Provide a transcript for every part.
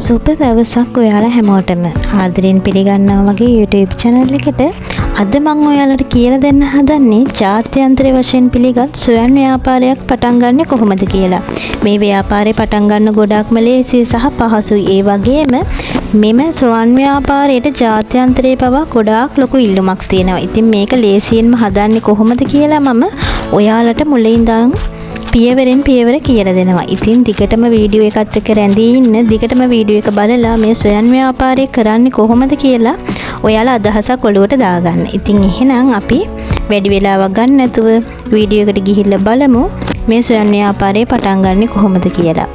සුබ දවසක් ඔයාලා හැමෝටම ආදරෙන් පිළිගන්නවා මගේ YouTube channel එකට. අද මම ඔයාලට කියලා දෙන්න හදන්නේ ජාත්‍යන්තර වශයෙන් පිළිගත් ස්වයං ව්‍යාපාරයක් පටන් ගන්න කොහොමද කියලා. මේ ව්‍යාපාරේ පටන් ගන්න ගොඩක්ම ලේසි සහ පහසුයි. ඒ වගේම මෙම ස්වයං ව්‍යාපාරයට ජාත්‍යන්තරයේ පවා ගොඩාක් ලොකු ඉල්ලුමක් තියෙනවා. ඉතින් මේක ලේසියෙන්ම හදන්නේ කොහොමද කියලා මම ඔයාලට මුලින්දන් පියවරෙන් පියවර කියලා දෙනවා. ඉතින් දිගටම වීඩියෝ එකත් එක්ක රැඳී ඉන්න. දිගටම වීඩියෝ එක බලලා මේ ස්වයං ව්‍යාපාරය කරන්නේ කොහොමද කියලා ඔයාලා අදහසක් ඔලුවට දාගන්න. ඉතින් එහෙනම් අපි වැඩි වෙලාවක් ගන්න නැතුව වීඩියෝ එකට ගිහිල්ලා බලමු මේ ස්වයං ව්‍යාපාරය පටන් ගන්න කොහොමද කියලා.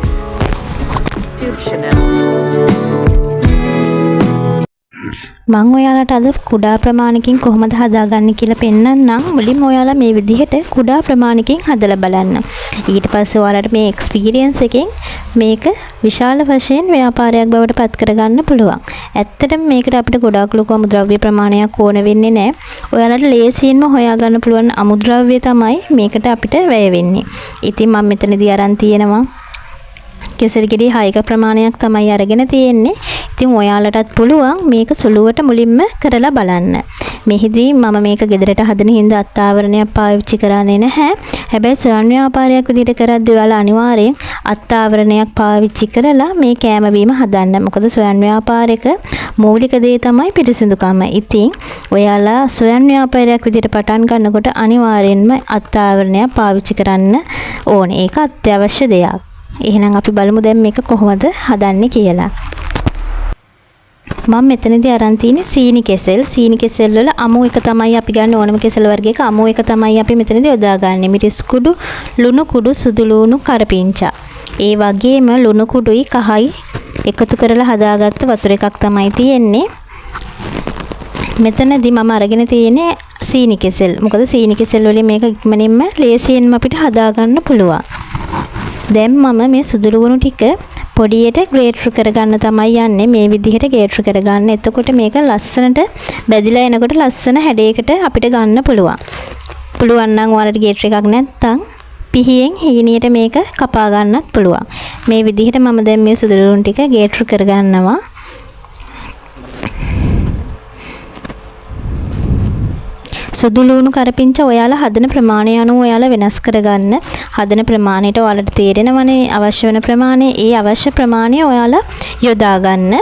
මම ඔයාලට අද කුඩා ප්‍රමාණකින් කොහොමද හදාගන්නේ කියලා පෙන්නන්නම්. මුලින්ම ඔයාලා මේ විදිහට කුඩා ප්‍රමාණකින් හදලා බලන්න. ඊට පස්සේ ඔයාලට මේ එක්ස්පීරියන්ස් එකෙන් මේක විශාල වශයෙන් ව්‍යාපාරයක් බවට පත් කරගන්න පුළුවන්. ඇත්තටම මේකට අපිට ගොඩාක් ලොකු අමුද්‍රව්‍ය ප්‍රමාණයක් ඕන වෙන්නේ නැහැ. ඔයාලට ලේසියෙන්ම හොයාගන්න පුළුවන් අමුද්‍රව්‍ය තමයි මේකට අපිට වැය වෙන්නේ. ඉතින් මම මෙතනදී අරන් තියෙනවා කෙසෙල් ගෙඩි 6ක ප්‍රමාණයක් තමයි අරගෙන තියෙන්නේ. ඉතින් ඔයාලටත් පුළුවන් මේක සුළුවට මුලින්ම කරලා බලන්න. මෙහිදී මම මේක ගෙදරට හදන හින්දා අත්ආවරණයක් පාවිච්චි කරන්නේ නැහැ. හැබැයි ස්වයං ව්‍යාපාරයක් විදිහට කරද්දී ඔයාලා අනිවාර්යෙන් අත්ආවරණයක් පාවිච්චි කරලා මේ කෑම බීම හදන්න. මොකද ස්වයං ව්‍යාපාරයක මූලික දේ තමයි පිරිසිදුකම. ඉතින් ඔයාලා ස්වයං ව්‍යාපාරයක් විදිහට පටන් ගන්නකොට අනිවාර්යෙන්ම අත්ආවරණයක් පාවිච්චි කරන්න ඕනේ. ඒක අත්‍යවශ්‍ය දෙයක්. එහෙනම් අපි බලමු දැන් මේක කොහොමද හදන්නේ කියලා. මම මෙතනදී අරන් තියෙන්නේ සීනි කෙසෙල්. සීනි කෙසෙල් වල අමු එක තමයි අපි ගන්න ඕනම කෙසෙල් වර්ගයක අමු එක තමයි අපි මෙතනදී යොදාගන්නේ. මිරිස් කුඩු, ලුණු කුඩු, සුදු ලුණු, කරපිංචා. ඒ වගේම ලුණු කුඩුයි කහයි එකතු කරලා හදාගත්ත වතුර එකක් තමයි තියෙන්නේ. මෙතනදී මම අරගෙන තියෙන්නේ සීනි කෙසෙල්. මොකද සීනි කෙසෙල් වලින් මේක ඉක්මනින්ම ලේසියෙන්ම අපිට හදාගන්න පුළුවන්. දැන් මම මේ සුදු ලුණු ටික පොඩියට ග්‍රේට් කරගන්න තමයි යන්නේ. මේ විදිහට ග්‍රේට් කරගන්න. එතකොට මේක ලස්සනට බැදිලා එනකොට ලස්සන හැඩයකට අපිට ගන්න පුළුවන්. පුළුවන් නම් ඔයාලට ග්‍රේට් එකක් නැත්නම් පිහියෙන් හීනියට මේක කපා ගන්නත් පුළුවන්. මේ විදිහට මම දැන් මේ සුදු ලුණු ටික ග්‍රේට් කරගන්නවා. සුදු ලුණු කරපිංචා ඔයාලා හදන ප්‍රමාණය අනුව ඔයාලා වෙනස් කරගන්න. හදන ප්‍රමාණයට ඔයාලට තේරෙනවනේ අවශ්‍ය වෙන ප්‍රමාණය. ඒ අවශ්‍ය ප්‍රමාණය ඔයාලා යොදා ගන්න.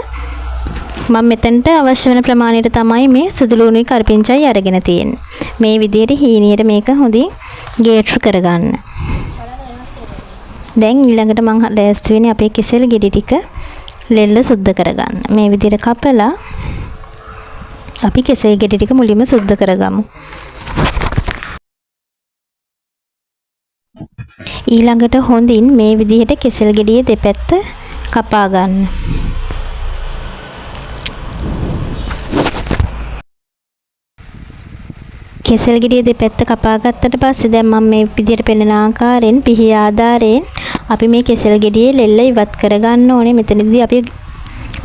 මම මෙතනට අවශ්‍ය වෙන ප්‍රමාණයට තමයි මේ සුදු ලුණුයි කරපිංචායි අරගෙන තියෙන්නේ. මේ විදිහට හීනියට මේක හොඳින් ගේට් කරගන්න. දැන් ඊළඟට මම ලෑස්ති වෙන්නේ අපේ කෙසෙල් ගෙඩි ටික ලෙල්ල සුද්ධ කරගන්න. මේ විදිහට කපලා අපි කෙසෙල් ගෙඩි ටික මුලින්ම සුද්ධ කරගමු. ඊළඟට හොඳින් මේ විදිහට කෙසෙල් ගෙඩියේ දෙපැත්ත කපා ගන්න. කෙසෙල් ගෙඩියේ දෙපැත්ත කපා ගත්තට පස්සේ දැන් මම මේ විදිහට පෙන්නන ආකාරයෙන් පිහි ආධාරයෙන් අපි මේ කෙසෙල් ගෙඩියේ ලෙල්ල ඉවත් කරගන්න ඕනේ. මෙතනදී අපි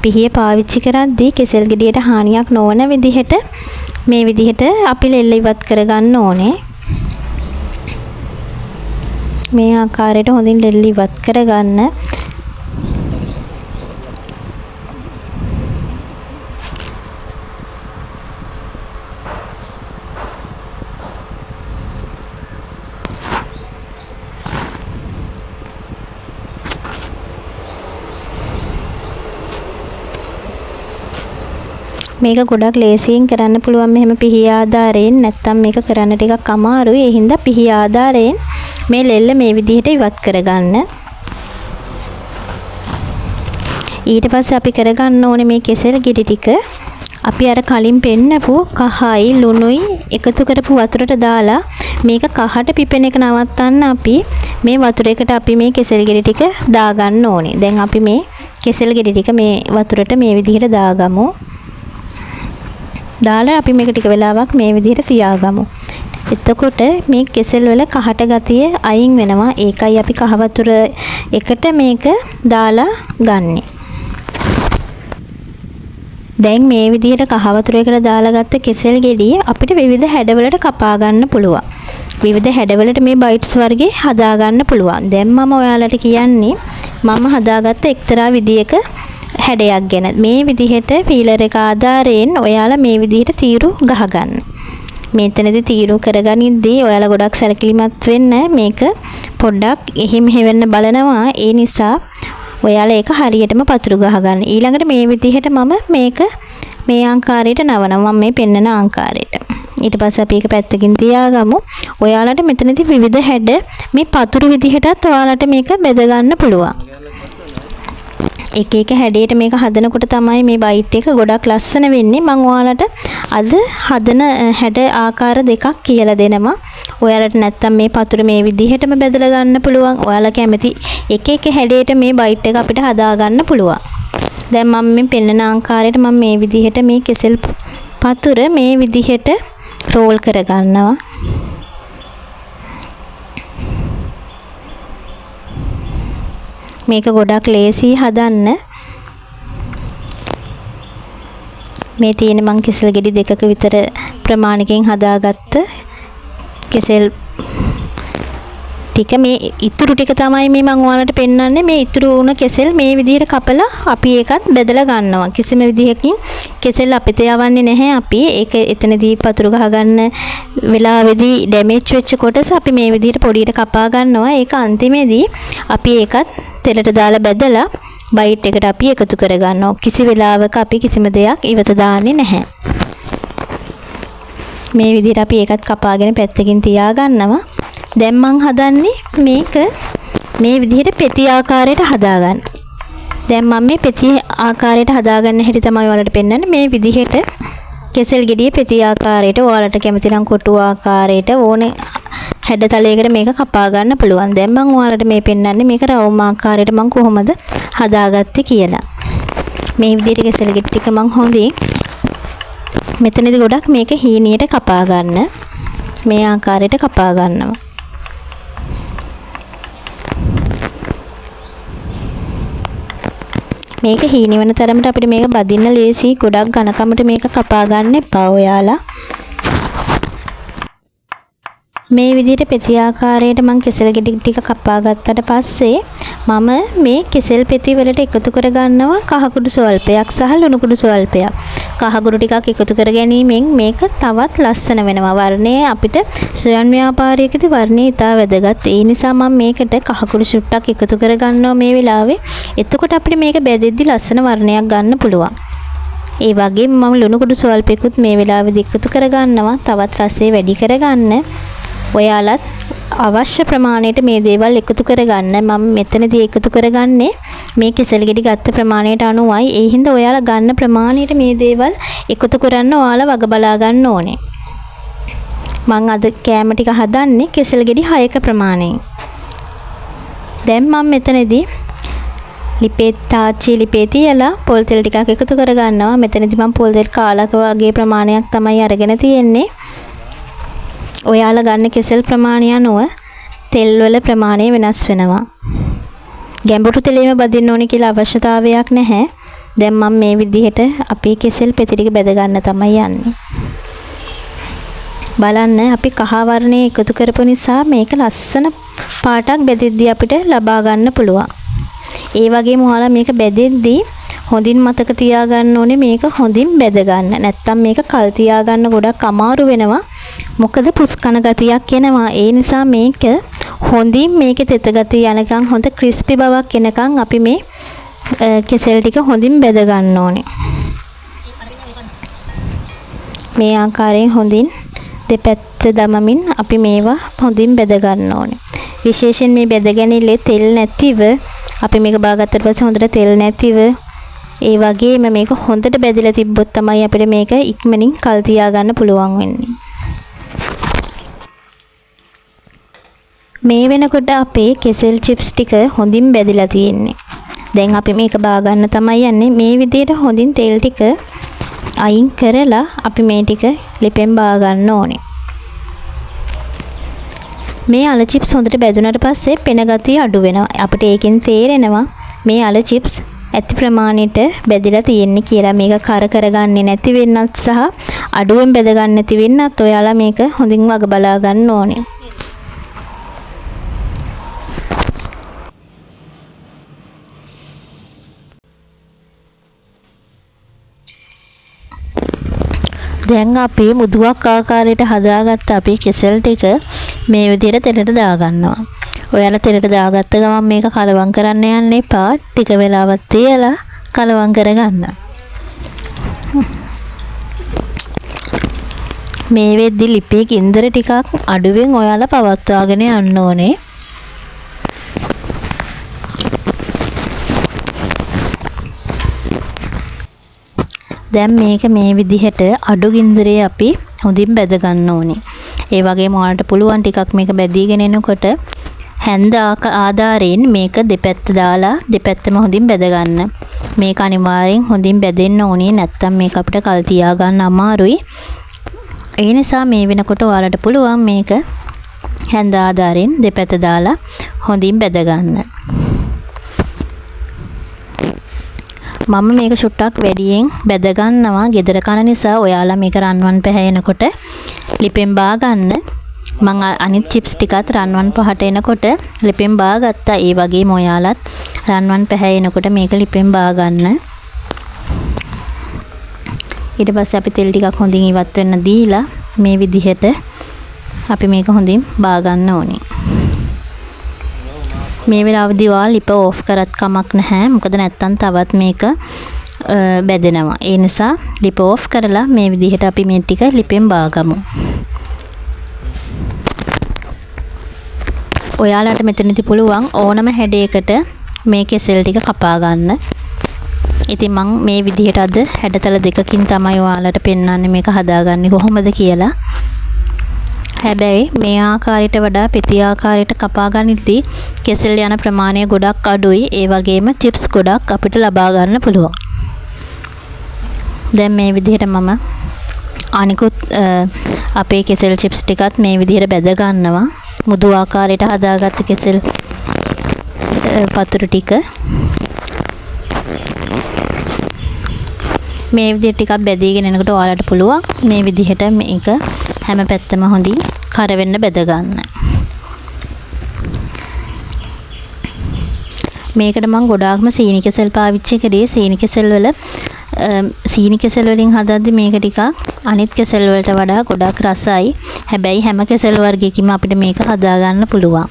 පිහිය පාවිච්චි කරද්දී කෙසෙල් ගෙඩියට හානියක් නොවන විදිහට මේ විදිහට අපි ලෙල්ල ඉවත් කරගන්න ඕනේ. මේ ආකාරයට හොඳින් ලෙල්ල ඉවත් කරගන්න. මේක ගොඩක් ලේසියෙන් කරන්න පුළුවන් මෙහෙම පිහි ආධාරයෙන්. නැත්තම් මේක කරන්න ටිකක් අමාරුයි. ඒ හින්දා පිහි ආධාරයෙන් මේ ලෙල්ල මේ විදිහට ඉවත් කරගන්න. ඊට පස්සේ අපි කරගන්න ඕනේ මේ කෙසෙල් ගෙඩි ටික අපි අර කලින් පෙන්නපු කහයි ලුණුයි එකතු කරපු වතුරට දාලා මේක කහට පිපෙන එක නවත්තන්න අපි මේ වතුර එකට අපි මේ කෙසෙල් ගෙඩි ටික දාගන්න ඕනේ. දැන් අපි මේ කෙසෙල් ගෙඩි ටික මේ වතුරට මේ විදිහට දාගමු. දාලා අපි මේක ටික වෙලාවක් මේ විදිහට තියාගමු. එතකොට මේ කෙසෙල් වල කහට ගතිය අයින් වෙනවා. ඒකයි අපි කහ වතුර එකට මේක දාලා ගන්නෙ. දැන් මේ විදිහට කහ වතුර එකට දාලා ගත්ත කෙසෙල් ගෙඩිය අපිට විවිධ හැඩවලට කපා ගන්න පුළුවන්. විවිධ හැඩවලට මේ බයිට්ස් වර්ගේ හදා ගන්න පුළුවන්. දැන් මම ඔයාලට කියන්නේ මම හදාගත්ත එක්තරා විදියක හැඩයක් ගැන මේ විදිහට පීලර් එක ආධාරයෙන් ඔයාලා මේ විදිහට තීරු ගහගන්න. මෙතනදී තීරු කරගනිද්දී ඔයාලා ගොඩක් සැලකිලිමත් වෙන්න මේක පොඩ්ඩක් එහෙම වෙන්න බලනවා. ඒ නිසා ඔයාලා ඒක හරියටම පතුරු ගහගන්න. ඊළඟට මේ විදිහට මම මේක මේ ආකාරයට නවනවා. මම මේ පෙන්නන ආකාරයට. ඊට පස්සේ අපි ඒක පැත්තකින් තියාගමු. ඔයාලට මෙතනදී විවිධ හැඩ මේ පතුරු විදිහටත් ඔයාලට මේක බෙද ගන්න පුළුවන්. එක හැඩයට මේක හදනකොට තමයි මේ බයිට් එක ගොඩක් ලස්සන වෙන්නේ. මම ඔයාලට අද හදන හැඩ ආකාර දෙකක් කියලා දෙනවා. ඔයාලට නැත්තම් මේ පතුර මේ විදිහටම බෙදලා ගන්න පුළුවන්. ඔයාලා කැමති එක හැඩයට මේ බයිට් එක අපිට හදා ගන්න පුළුවන්. දැන් මම මේ පෙන්නන ආකාරයට මම මේ විදිහට මේ කෙසෙල් පතුර මේ විදිහට රෝල් කර ගන්නවා. මේක ගොඩක් ලේසි හදන්න. මේ තියෙන මං කෙසෙල් ගෙඩි දෙකක විතර ප්‍රමාණයකින් හදාගත්ත කෙසෙල් ටික මේ ඉතුරු ටික තමයි මේ මං ඔයාලට පෙන්නන්නේ. මේ ඉතුරු වුණ කෙසෙල් මේ විදිහට කපලා අපි ඒකත් බෙදලා ගන්නවා. කිසිම විදිහකින් කෙසෙල් අපිට යවන්නේ නැහැ. අපි ඒක එතනදී පතුරු ගහ ගන්න වෙලාවේදී ඩැමේජ් වෙච්ච කොටස අපි මේ විදිහට පොඩියට කපා ගන්නවා. ඒක අන්තිමේදී අපි ඒකත් තෙලට දාලා බෙදලා බයිට් එකට අපි එකතු කර ගන්නවා. කිසි වෙලාවක අපි කිසිම දෙයක් ඉවත දාන්නේ නැහැ. මේ විදිහට අපි ඒකත් කපාගෙන පැත්තකින් තියා ගන්නවා. දැන් මං හදන්නේ මේක මේ විදිහට පෙති ආකාරයට හදාගන්න. දැන් මම මේ පෙති ආකාරයට හදාගන්න හැටි තමයි ඔයාලට පෙන්නන්නේ. මේ විදිහට කෙසෙල් ගෙඩිය පෙති ආකාරයට ඔයාලට කැමති නම් කොටු ආකාරයට ඕනේ හැඩතලයකට මේක කපා ගන්න පුළුවන්. දැන් මම ඔයාලට මේ පෙන්නන්නේ මේක රවුම් ආකාරයට මම කොහොමද හදාගත්තේ කියලා. මේ විදිහට කෙසෙල් ගෙඩි ටික මම හොඳින් මෙතනදී ගොඩක් මේක හීනියට කපා ගන්න. මේ ආකාරයට කපා ගන්නවා. මේක හීනි වෙන තරමට අපිට මේක බදින්න ලේසි. ගොඩක් ඝනකමට මේක කපා ගන්න එපා ඔයාලා. මේ විදිහට පෙති ආකාරයට මම කෙසෙල් ගෙඩි ටික කපා ගත්තට පස්සේ මම මේ කෙසෙල් පෙති වලට එකතු කර ගන්නවා කහ කුඩු ස්වල්පයක් සහ ලුණු කුඩු ස්වල්පයක්. කහ කුඩු ටිකක් එකතු කර ගැනීමෙන් මේක තවත් ලස්සන වෙනවා. වර්ණය අපිට සොයන් ව්‍යාපාරයකදී වර්ණය ඉතා වැදගත්. ඒ නිසා මම මේකට කහ කුඩු ෂුට්ටක් එකතු කර ගන්නවා මේ වෙලාවේ. එතකොට අපිට මේක බෙදෙද්දි ලස්සන වර්ණයක් ගන්න පුළුවන්. ඒ වගේම මම ලුණු කුඩු ස්වල්පෙකුත් මේ වෙලාවේදී එකතු කර ගන්නවා තවත් රසය වැඩි කරගන්න. ඔයාලත් අවශ්‍ය ප්‍රමාණයට මේ දේවල් එකතු කරගන්න. මම මෙතනදී එකතු කරගන්නේ මේ කෙසෙල් ගෙඩි ගත්ත ප්‍රමාණයට අනුවයි. ඒ හින්දා ඔයාලා ගන්න ප්‍රමාණයට මේ දේවල් එකතු කරන්න ඔයාලා වග බලා ගන්න ඕනේ. මම අද කෑම ටික හදන්නේ කෙසෙල් ගෙඩි 6ක ප්‍රමාණයෙන්. දැන් මම මෙතනදී ලිපේ තාච්චි ලිපේ තියලා පොල් තෙල් ටිකක් එකතු කරගන්නවා. මෙතනදී මම පොල් තෙල් කාලක වගේ ප්‍රමාණයක් තමයි අරගෙන තියෙන්නේ. ඔයාලා ගන්න කෙසෙල් ප්‍රමාණය අනුව තෙල් වල ප්‍රමාණය වෙනස් වෙනවා. ගැඹුරු තෙලෙම බදින්න ඕනේ කියලා අවශ්‍යතාවයක් නැහැ. දැන් මම මේ විදිහට අපේ කෙසෙල් පෙති ටික බෙද ගන්න තමයි යන්නේ. බලන්න අපි කහ වර්ණය එකතු කරපු නිසා මේක ලස්සන පාටක් බෙදෙද්දී අපිට ලබා ගන්න පුළුවන්. ඒ වගේම ඔයාලා මේක බෙදෙද්දී හොඳින් මතක තියාගන්න ඕනේ මේක හොඳින් බෙද ගන්න. නැත්තම් මේක කල් තියාගන්න ගොඩක් අමාරු වෙනවා. මොකද පුස්කන ගතියක් එනවා. ඒ නිසා මේක හොඳින් මේකේ තෙත ගතිය යනකම් හොඳ ක්‍රිස්පි බවක් එනකම් අපි මේ කෙසෙල් ටික හොඳින් බෙද ගන්න ඕනේ. මේ ආකාරයෙන් හොඳින් දෙපැත්ත දමමින් අපි මේවා හොඳින් බෙද ගන්න ඕනේ. විශේෂයෙන් මේ බෙද ගැනීමේ තෙල් නැතිව අපි මේක බාගත්තට පස්සේ හොඳට තෙල් නැතිව ඒ වගේම මේක හොඳට බෙදලා තිබ්බොත් තමයි අපිට මේක ඉක්මනින් කල් තියා ගන්න පුළුවන් වෙන්නේ. මේ වෙනකොට අපේ කෙසෙල් චිප්ස් ටික හොඳින් බෙදලා තියෙන්නේ. දැන් අපි මේක බා ගන්න තමයි යන්නේ. මේ විදිහට හොඳින් තෙල් ටික අයින් කරලා අපි මේ ටික ලිපෙන් බා ගන්න ඕනේ. මේ අල චිප්ස් හොඳට බැදුනට පස්සේ පෙන ගතිය අඩු වෙනවා. අපිට ඒකෙන් තේරෙනවා මේ අල චිප්ස් ඇති ප්‍රමාණයට බෙදලා තියෙන්නේ කියලා. මේක කර කරගන්නේ නැති වෙන්නත් සහ අඩුවෙන් බෙද ගන්න නැති වෙන්නත් ඔයාලා මේක හොඳින් වග බලා ගන්න ඕනේ. දැන් අපි මුදුවක් ආකාරයට හදාගත්ත අපේ කෙසෙල් ටික මේ විදිහට තෙලට දාගන්නවා. ඔයාලා තෙලට දාගත්ත ගමන් මේක කලවම් කරන්න යන්න එපා. ටික වෙලාවක් තියලා කලවම් කරගන්න. මේ වෙද්දි ලිපේ ගින්දර ටිකක් අඩුවෙන් ඔයාලා පවත්වාගෙන යන්න ඕනේ. දැන් මේක මේ විදිහට අඩු ගින්දරේ අපි හොඳින් බැද ගන්න ඕනේ. ඒ වගේම ඔයාලට පුළුවන් ටිකක් මේක බැදීගෙන එනකොට හැන්ද ආධාරයෙන් මේක දෙපැත්ත දාලා දෙපැත්තම හොඳින් බැද ගන්න. මේක අනිවාර්යෙන් හොඳින් බැදෙන්න ඕනේ. නැත්තම් මේක අපිට කල් තියා ගන්න අමාරුයි. ඒ නිසා මේ වෙනකොට ඔයාලට පුළුවන් මේක හැන්ද ආධාරයෙන් දෙපැත්ත දාලා හොඳින් බැද ගන්න. මම මේක ෂුට්ටක් වැඩියෙන් බැද ගන්නවා. ගෙදර කන නිසා ඔයාලා මේක රන්වන් පැහැෙනකොට ලිපෙන් බා ගන්න. මම අනිත් චිප්ස් ටිකත් රන්වන් පහට එනකොට ලිපෙන් බා ගත්තා. ඒ වගේම ඔයාලත් රන්වන් පැහැෙනකොට මේක ලිපෙන් බා ගන්න. ඊට පස්සේ අපි තෙල් ටිකක් හොඳින් ඉවත් වෙන්න දීලා මේ විදිහට අපි මේක හොඳින් බා ගන්න ඕනේ. මේ වෙලාවදී ඔයාලා ලිප ඕෆ් කරත් කමක් නැහැ. මොකද නැත්තම් තවත් මේක බැදෙනවා. ඒ නිසා ලිප ඕෆ් කරලා මේ විදිහට අපි මේ ටික ලිපෙන් බාගමු. ඔයාලට මෙතනදි පුළුවන් ඕනම හැඩයකට මේ කෙසෙල් ටික කපා ගන්න. ඉතින් මම මේ විදිහට අද හැඩතල දෙකකින් තමයි ඔයාලට පෙන්වන්නේ මේක හදාගන්නේ කොහොමද කියලා. හැබැයි මේ ආකාරයට වඩා පෙති ආකාරයට කපා ගනිද්දී කෙසෙල් යන ප්‍රමාණය ගොඩක් අඩුයි. ඒ වගේම චිප්ස් ගොඩක් අපිට ලබා ගන්න පුළුවන්. දැන් මේ විදිහට මම අනිකුත් අපේ කෙසෙල් චිප්ස් ටිකත් මේ විදිහට බැද ගන්නවා. මුදු ආකාරයට හදාගත්ත කෙසෙල් පතුරු ටික මේ විදිහට ටිකක් බැදීගෙන එනකොට ඔයාලට පුළුවන් මේ විදිහට මේක හැම පැත්තම හොඳින් කරවෙන්න බැද ගන්න. මේකට මම ගොඩාක්ම සීනි කෙසෙල් පාවිච්චි කරේ. සීනි කෙසෙල් වලින් හදද්දි මේක ටිකක් අනිත් කෙසෙල් වලට වඩා ගොඩක් රසයි. හැබැයි හැම කෙසෙල් වර්ගයකින්ම අපිට මේක හදා ගන්න පුළුවන්.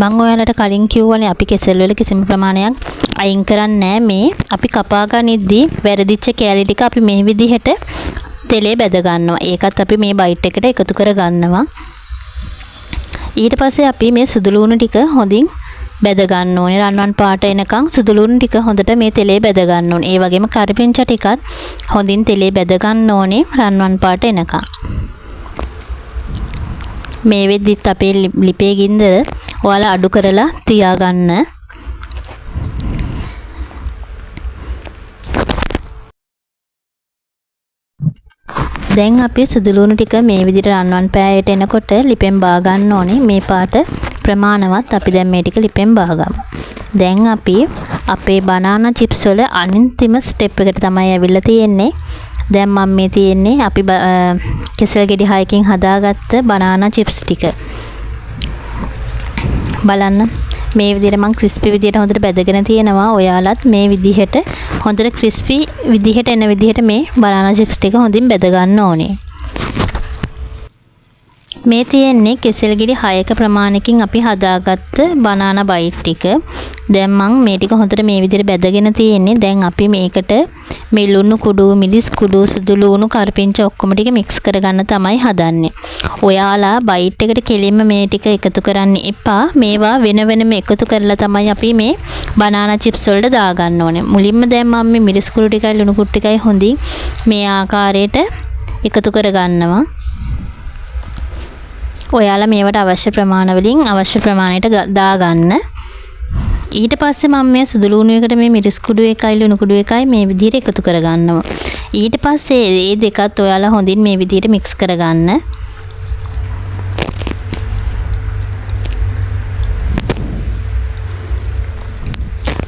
මම ඔයාලට කලින් කිව්වනේ අපි කෙසෙල් වල කිසිම ප්‍රමාණයක් අයින් කරන්නේ නැහැ. මේ අපි කපා ගනිද්දී වැරදිච්ච කෑලි ටික අපි මේ විදිහට තෙලේ බැද ගන්නවා. ඒකත් අපි මේ බයිට් එකට එකතු කර ගන්නවා. ඊට පස්සේ අපි මේ සුදු ලුණු ටික හොඳින් බැද ගන්න ඕනේ. රන්වන් පාට එනකන් සුදු ලුණු ටික හොඳට මේ තෙලේ බැද ගන්න ඕනේ. ඒ වගේම කරපිංචා ටිකත් හොඳින් තෙලේ බැද ගන්න ඕනේ රන්වන් පාට එනකන්. මේ වෙද්දිත් අපේ ලිපේ ගින්දර ඔයාලා අඩු කරලා තියාගන්න. දැන් අපි සුදු ලුණු ටික මේ විදිහට රන්වන් පෑයට එනකොට ලිපෙන් බා ගන්න ඕනේ. මේ පාට ප්‍රමාණවත් අපි දැන් මේ ටික ලිපෙන් බාගමු. දැන් අපි අපේ බනානා චිප්ස් වල අන්තිම ස්ටෙප් එකට තමයි ඇවිල්ලා තියෙන්නේ. දැන් මම මේ තියෙන්නේ අපි කෙසෙල් ගෙඩි 6කින් හදාගත්ත බනානා චිප්ස් ටික. බලන්න මේ විදිහට මම ක්‍රිස්පි විදිහට හොඳට බැදගෙන තියෙනවා. ඔයාලත් මේ විදිහට හොඳට ක්‍රිස්පි විදිහට එන විදිහට මේ බනානා චිප්ස් ටික හොඳින් බැද ගන්න ඕනේ. මේ තියෙන්නේ කෙසෙල් ගෙඩි 6ක ප්‍රමාණයකින් අපි හදාගත්ත බනානා බයිට් ටික. දැන් මම මේ ටික හොඳට මේ විදිහට බැදගෙන තියෙන්නේ. දැන් අපි මේකට මේ ලුණු කුඩු, මිරිස් කුඩු, සුදු ලුණු, කරපිංචා ඔක්කොම ටික මික්ස් කරගන්න තමයි හදන්නේ. ඔයාලා බයිට් එකට කෙලින්ම මේ ටික එකතු කරන්න එපා. මේවා වෙන වෙනම එකතු කරලා තමයි අපි මේ බනානා චිප්ස් වලට දාගන්න ඕනේ. මුලින්ම දැන් මම මේ මිරිස් කුඩු ටිකයි ලුණු කුඩු ටිකයි හොඳින් මේ ආකාරයට එකතු කරගන්නවා. ඔයාලා මේවට අවශ්‍ය ප්‍රමාණ වලින් අවශ්‍ය ප්‍රමාණයට දාගන්න. ඊට පස්සේ මම මේ සුදු ලුණු එකට මේ මිරිස් කුඩු එකයි ලුණු කුඩු එකයි මේ විදිහට එකතු කරගන්නවා. ඊට පස්සේ මේ දෙකත් ඔයාලා හොඳින් මේ විදිහට මික්ස් කරගන්න.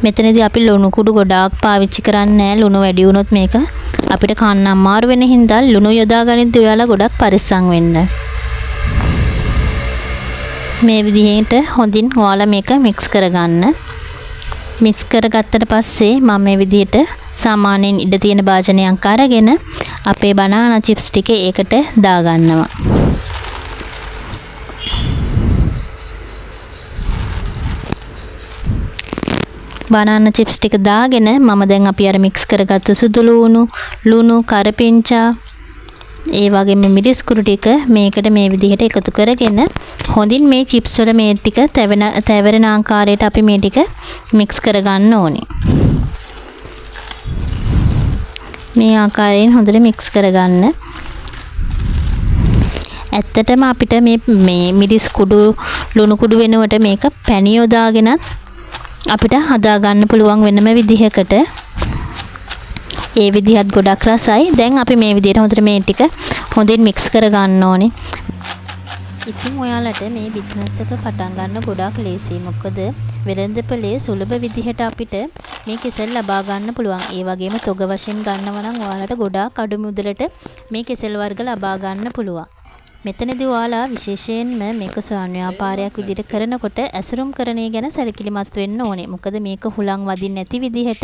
මෙතනදී අපි ලුණු කුඩු ගොඩාක් පාවිච්චි කරන්නේ නැහැ. ලුණු වැඩි වුණොත් මේක අපිට කන්න අමාරු වෙන හින්දා ලුණු යොදා ගනිද්දී ඔයාලා ගොඩක් පරිස්සම් වෙන්න. මේ විදිහට හොඳින් ඔයාලා මේක මික්ස් කරගන්න. මික්ස් කරගත්තට පස්සේ මම මේ විදිහට සාමාන්‍යයෙන් ඉඩ තියෙන භාජනයක් අරගෙන අපේ බනානා චිප්ස් ටික ඒකට දාගන්නවා. බනානා චිප්ස් ටික දාගෙන මම දැන් අපි අර මික්ස් කරගත්තු සුදු ලුණු කරපිංචා ඒ වගේම මිරිස් කුඩු ටික මේකට මේ විදිහට එකතු කරගෙන හොඳින් මේ චිප්ස් වල මේ ටික තැවෙන ආකාරයට අපි මේ ටික මික්ස් කරගන්න ඕනේ. මේ ආකාරයෙන් හොඳට මික්ස් කරගන්න. ඇත්තටම අපිට මේ මිරිස් කුඩු ලුණු කුඩු වෙනුවට මේක පැණි යොදාගෙනත් අපිට හදා ගන්න පුළුවන් වෙනම විදිහකට. ඒ විදිහත් ගොඩක් රසයි. දැන් අපි මේ විදිහට හොඳට මේ ටික හොඳින් මික්ස් කර ගන්න ඕනේ. ඉතින් ඔයාලට මේ බිස්නස් එක පටන් ගන්න ගොඩක් ලේසියි. මොකද වෙළඳපොලේ සුලභ විදිහට අපිට මේ කෙසෙල් ලබා ගන්න පුළුවන්. ඒ වගේම තොග වශයෙන් ගන්නවා නම් ඔයාලට ගොඩාක් අඩු මුදලට මේ කෙසෙල් වර්ග ලබා ගන්න පුළුවන්. මෙතනදී ඔයාලා විශේෂයෙන්ම මේක ස්වයං ව්‍යාපාරයක් විදිහට කරනකොට ඇසුරුම් කරණය ගැන සැලකිලිමත් වෙන්න ඕනේ. මොකද මේක හුලං වදින්න නැති විදිහට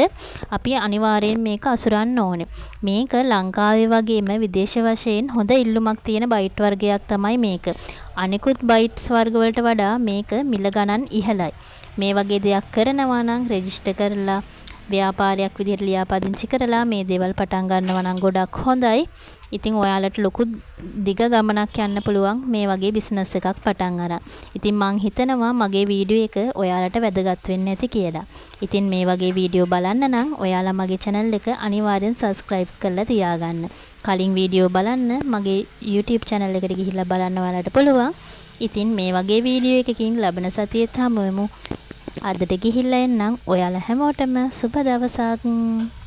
අපි අනිවාර්යෙන් මේක අසුරන්න ඕනේ. මේක ලංකාවේ වගේම විදේශ වශයෙන් හොඳ ඉල්ලුමක් තියෙන බයිට් වර්ගයක් තමයි මේක. අනිකුත් බයිට්ස් වර්ග වලට වඩා මේක මිල ගණන් ඉහළයි. මේ වගේ දෙයක් කරනවා නම් රෙජිස්ටර් කරලා ව්‍යාපාරයක් විදිහට ලියාපදිංචි කරලා මේ දේවල් පටන් ගන්නවා නම් ගොඩක් හොඳයි. ඉතින් ඔයාලට ලොකු දිග ගමනක් යන්න පුළුවන් මේ වගේ බිස්නස් එකක් පටන් අරන්. ඉතින් මං හිතනවා මගේ වීඩියෝ එක ඔයාලට වැදගත් වෙන්න ඇති කියලා. ඉතින් මේ වගේ වීඩියෝ බලන්න නම් ඔයාලා මගේ channel එක අනිවාර්යෙන් subscribe කරලා තියාගන්න. කලින් වීඩියෝ බලන්න මගේ YouTube channel එකට ගිහිල්ලා බලන්න ඔයාලට පුළුවන්. ඉතින් මේ වගේ වීඩියෝ එකකින් ලබන සතියේත් හමු වෙමු. අදට ගිහිල්ලා එන්නම්. ඔයාලා හැමෝටම සුබ දවසක්.